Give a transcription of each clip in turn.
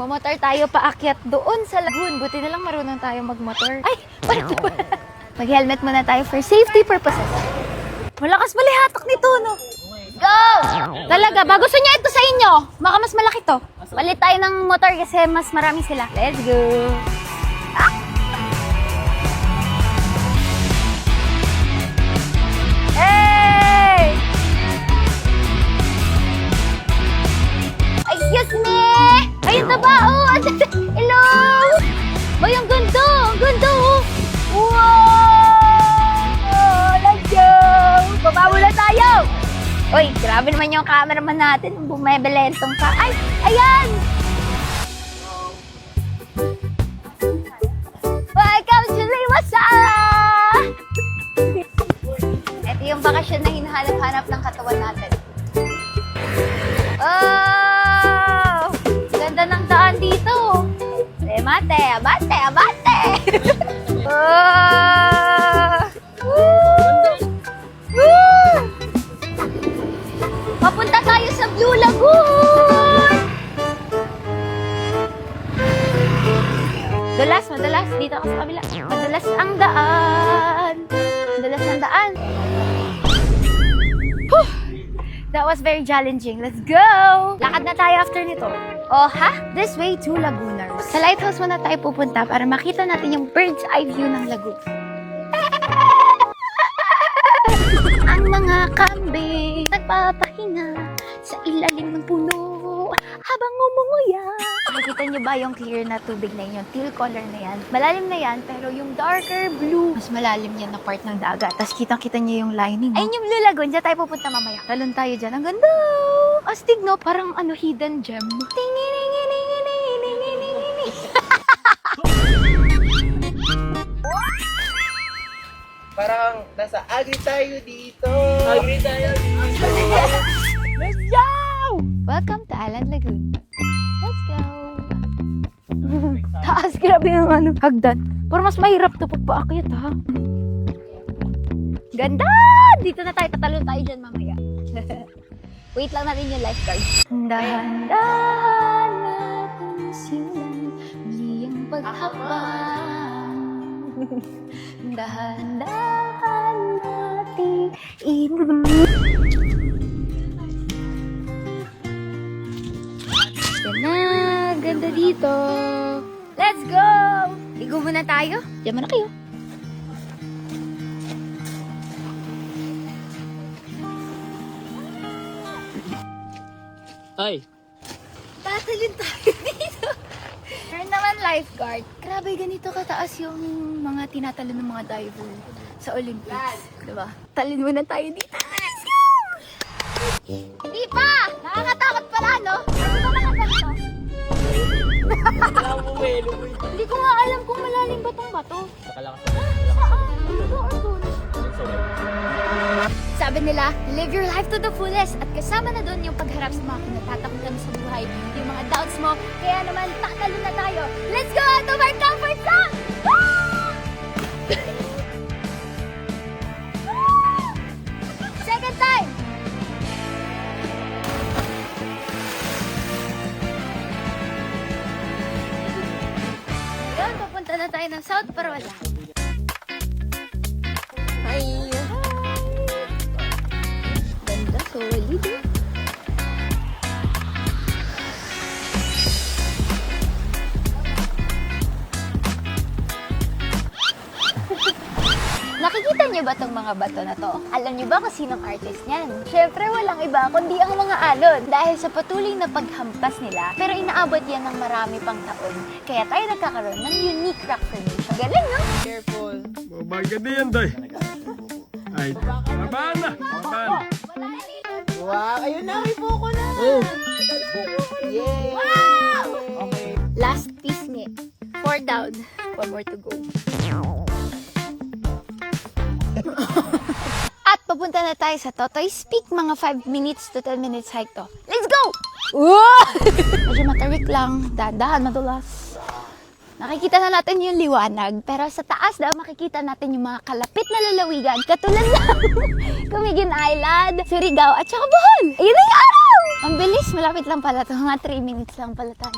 Magmamotor tayo paakyat doon sa lagoon. Buti na lang marunong tayo magmotor. Ay! Paano ba? Mag-helmet muna tayo for safety purposes. Malakas pala hatak nito, no? Go! Talaga ba? Gusto niya ito sa inyo? Baka mas malaki to. Palit tayo ng motor kasi mas marami sila. Let's go! Ah! Hey! Excuse me! Ayun na ba? Oh, hello! Ay, ang ganda! Ang ganda, oh! Wow! Let's go! Baba muna tayo! Uy, grabe naman yung cameraman natin. Bumebelentong pa. Ay! Ayan! Welcome to Limassol! Ito yung bakasyon na hinahanap-hanap ng katawan natin. Oh! Ganda ng daan dito. Mate, abate, abate! Oh! Woo! Woo! Papunta tayo sa Blue Lagoon! Madalas. Dito ako sa kabila. Madalas ang daan. Madalas ang daan. Whew! That was very challenging. Let's go! Lakad na tayo after nito. Oh, ha? This way to Lagooners. Sa lighthouse muna tayo pupunta para makita natin yung bird's eye view ng lagoon. Ang mga kambing nagpapahinga sa ilalim ng puno habang umunguya. Nakikita niyo ba yung clear na tubig na yun? Yung teal color na yan. Malalim na yan, pero yung darker blue, mas malalim yan na part ng dagat. Tapos kitang-kita niyo yung lining. Ayun yung Blue Lagoon. Diyan tayo pupunta mamaya. Talon tayo dyan. Ang ganda! Astig, no? Parang hidden gem. Parang nasa agri tayo dito. Agri tayo dito. Let's go! Welcome to Island Lagoon. Let's go! Taas, grabe yung hagdan. Pero mas mahirap to pagpaakyat, ha? Ganda! Dito na tayo, tatalon tayo dyan mamaya. Wait lang natin yung lifeguard. Dahan-dahan natin simulan muli ang paghabang. Dahan-dahan natin ganda dito. Let's go! Ligo muna tayo. Diyan muna kayo. Ay. Tatalin tayo dito. Meron naman lifeguard. Grabe, ganito kataas yung mga tinatalon ng mga diver sa Olympics. Diba? Talin muna tayo dito. Let's go! Hindi pa! Nakakatakot pala, no? Ano ba nakaganto? Hindi ko nga alam kung malalim ba tong bato. Nakalakas Saan? Dito or doon? Sabi nila, live your life to the fullest at kasama na doon yung pagharap sa mga kinatatakutan sa buhay, yung mga doubts mo. Kaya naman, tatalo na tayo. Let's go out of our comfort zone! Second time! Ngayon, papunta na tayo ng South Parola. Hi! Ganda, solid eh. Nakikita niyo ba tong mga bato na to? Alam niyo ba kung sinong artist niyan? Syempre walang iba kundi ang mga alon. Dahil sa patuloy na paghampas nila, pero inaabot yan ng marami pang taon. Kaya tayo nagkakaroon ng unique rock formation. Galing, no? Careful. Maganda yan, Day. Ay, mabaan na. Wow, ayun na, may buko na. Yay! Wow! Okay. Last piece nga. 4 down. 1 more to go. At papunta na tayo sa Totoy's Peak. Mga 5 minutes to 10 minutes hike to. Let's go! Medyo matarik lang. Dahan, madulas. Nakikita na natin yung liwanag. Pero sa taas daw makikita natin yung mga kalapit na lalawigan. Katulad ng Camiguin Island, Surigao, at saka Bohol. Ayun na yung araw! Ang bilis. Malapit lang pala to. Mga 3 minutes lang pala tayo.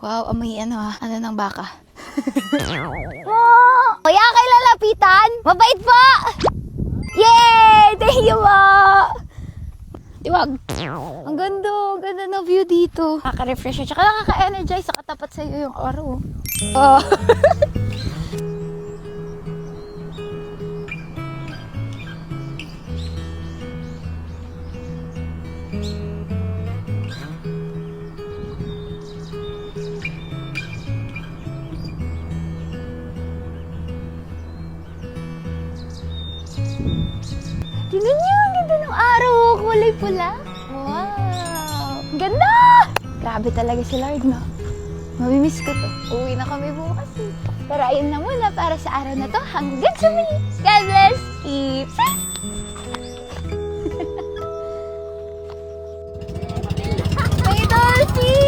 Wow, amoy ano ng baka. Oh, kaya kay lalapitan? Mabait pa! Yay! Thank you po! Tiwag. Ang ganda ng view dito. Nakaka-refresh at saka nakaka-energize sa katapat sa iyo yung araw. Oh. Tignan niyo, ang ganda ng araw. Kulay pula. Wow! Ang ganda! Grabe talaga si Lord, no? Mamimiss ko to. Uwi na kami bukas. Pero ayun na muna para sa araw na to. Hanggang sa muli. God bless. Keep safe. May dolphin!